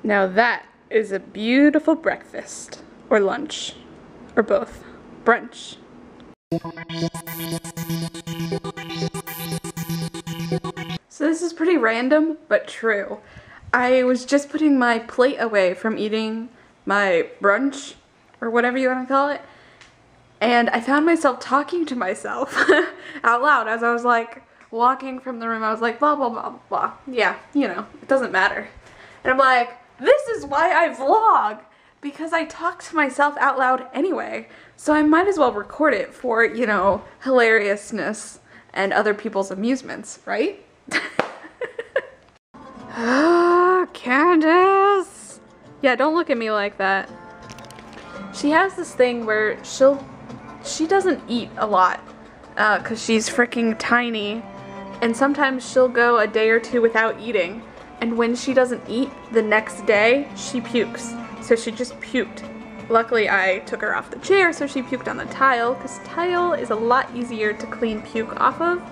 Now that is a beautiful breakfast, or lunch, or both. Brunch. So this is pretty random, but true. I was just putting my plate away from eating my brunch, or whatever you want to call it, and I found myself talking to myself out loud as I was like walking from the room. I was like, blah, blah, blah, blah. Yeah, you know, it doesn't matter. And I'm like, this is why I vlog, because I talk to myself out loud anyway. So I might as well record it for, you know, hilariousness and other people's amusements, right? Candace! Yeah, don't look at me like that. She has this thing where she doesn't eat a lot, cause she's freaking tiny, and sometimes she'll go a day or two without eating, and when she doesn't eat, the next day, she pukes. So she just puked. Luckily, I took her off the chair, so she puked on the tile, because tile is a lot easier to clean puke off of.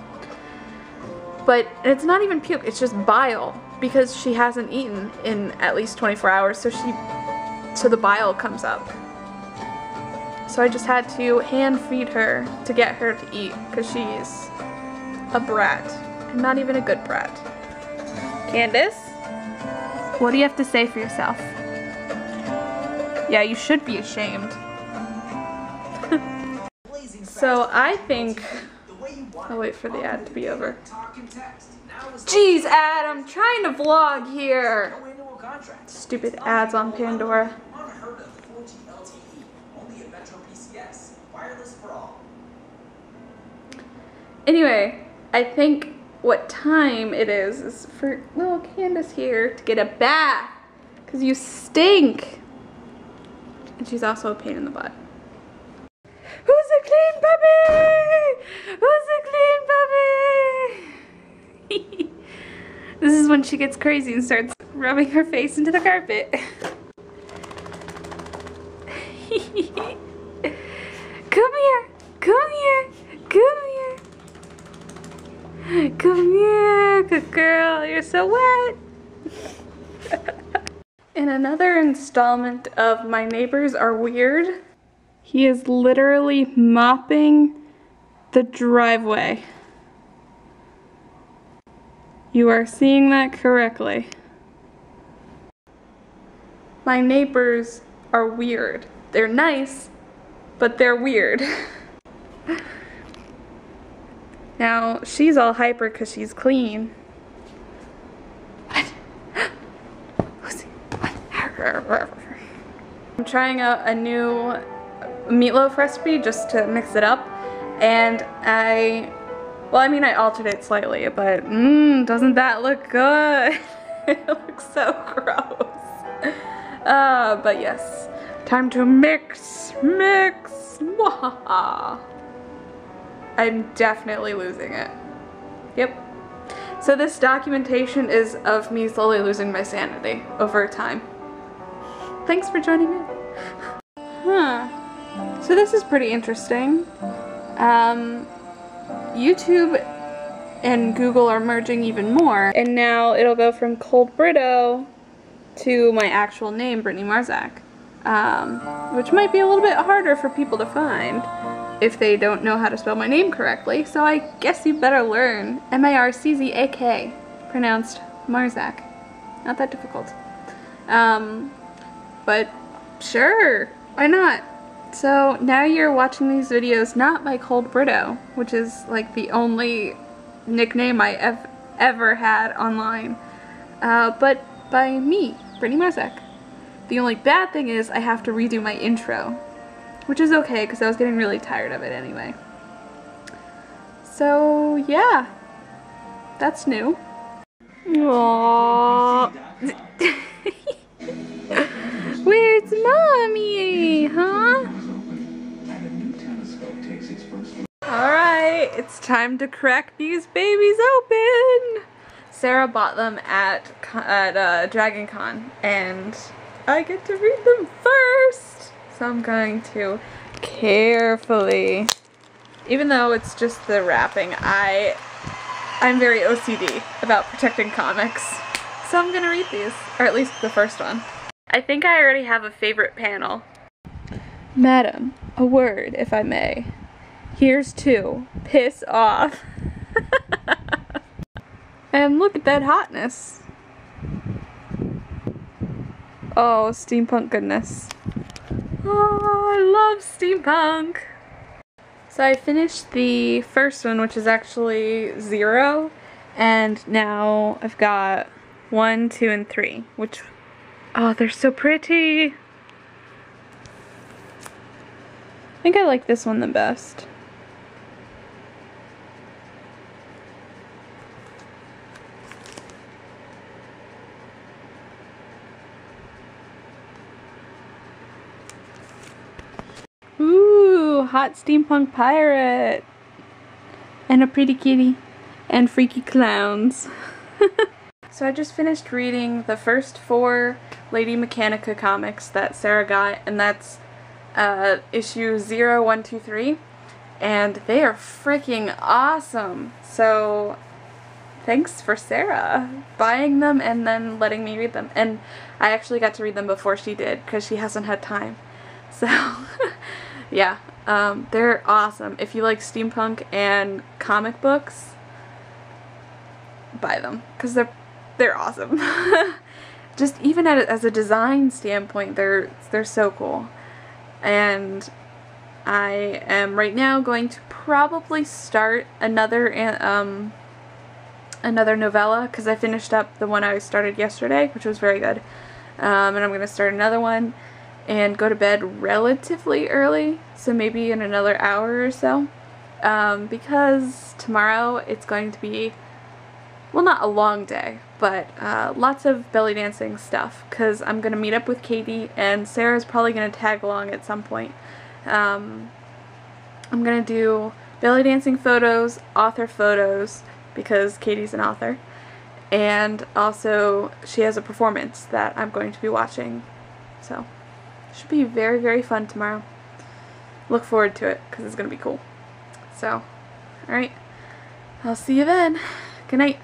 But it's not even puke, it's just bile, because she hasn't eaten in at least 24 hours, so the bile comes up. So I just had to hand feed her to get her to eat, because she's a brat, and not even a good brat. Candace, what do you have to say for yourself? Yeah, you should be ashamed. So I think, I'll wait for the ad to be over. Jeez, ad, I'm trying to vlog here. Stupid ads on Pandora. Anyway, I think what time it is for little Candace here to get a bath, because you stink. And she's also a pain in the butt. Who's a clean puppy? Who's a clean puppy? This is when she gets crazy and starts rubbing her face into the carpet. Come here, come here, come here. Come here, good girl, you're so wet. In another installment of My Neighbors Are Weird, he is literally mopping the driveway. You are seeing that correctly. My neighbors are weird. They're nice, but they're weird. Now, she's all hyper because she's clean. I'm trying out a new meatloaf recipe just to mix it up, and I altered it slightly, but doesn't that look good? It looks so gross. But yes, time to mix. Mwahaha. I'm definitely losing it. Yep. So this documentation is of me slowly losing my sanity over time. Thanks for joining me. Huh. So this is pretty interesting. YouTube and Google are merging even more, and now it'll go from Cold Brito to my actual name, Brittany Marzak, which might be a little bit harder for people to find if they don't know how to spell my name correctly, so I guess you better learn. M-A-R-C-Z-A-K, pronounced Marzak. Not that difficult. But sure, why not? So now you're watching these videos not by Cold Brito, which is like the only nickname I ever had online, but by me, Brittany Marzak. The only bad thing is I have to redo my intro, which is okay because I was getting really tired of it anyway. So yeah, that's new. Aww. Where's mommy, huh? Alright, it's time to crack these babies open! Sarah bought them at Dragon Con, and I get to read them first! So I'm going to carefully, even though it's just the wrapping, I'm very OCD about protecting comics. So I'm gonna read these, or at least the first one. I think I already have a favorite panel. Madam, a word, if I may. Here's to piss off. And look at that hotness. Oh, steampunk goodness. Oh, I love steampunk. So I finished the first one, which is actually 0, and now I've got 1, 2, and 3, which, oh, they're so pretty. I think I like this one the best. Ooh, hot steampunk pirate. And a pretty kitty. And freaky clowns. So I just finished reading the first 4 Lady Mechanica comics that Sarah got, and that's issue 0, 1, 2, 3. And they are freaking awesome. So thanks for Sarah buying them and then letting me read them. And I actually got to read them before she did because she hasn't had time. So yeah, they're awesome. If you like steampunk and comic books, buy them because they're awesome. Just even as a design standpoint, they're so cool. And I am right now going to probably start another novella because I finished up the one I started yesterday, which was very good. And I'm going to start another one and go to bed relatively early, so maybe in another hour or so, because tomorrow it's going to be, well, not a long day, but lots of belly dancing stuff, because I'm going to meet up with Katie, and Sarah's probably going to tag along at some point. I'm going to do belly dancing photos, author photos, because Katie's an author, and also she has a performance that I'm going to be watching, so should be very, very fun tomorrow. Look forward to it, because it's going to be cool. So, alright, I'll see you then. Good night.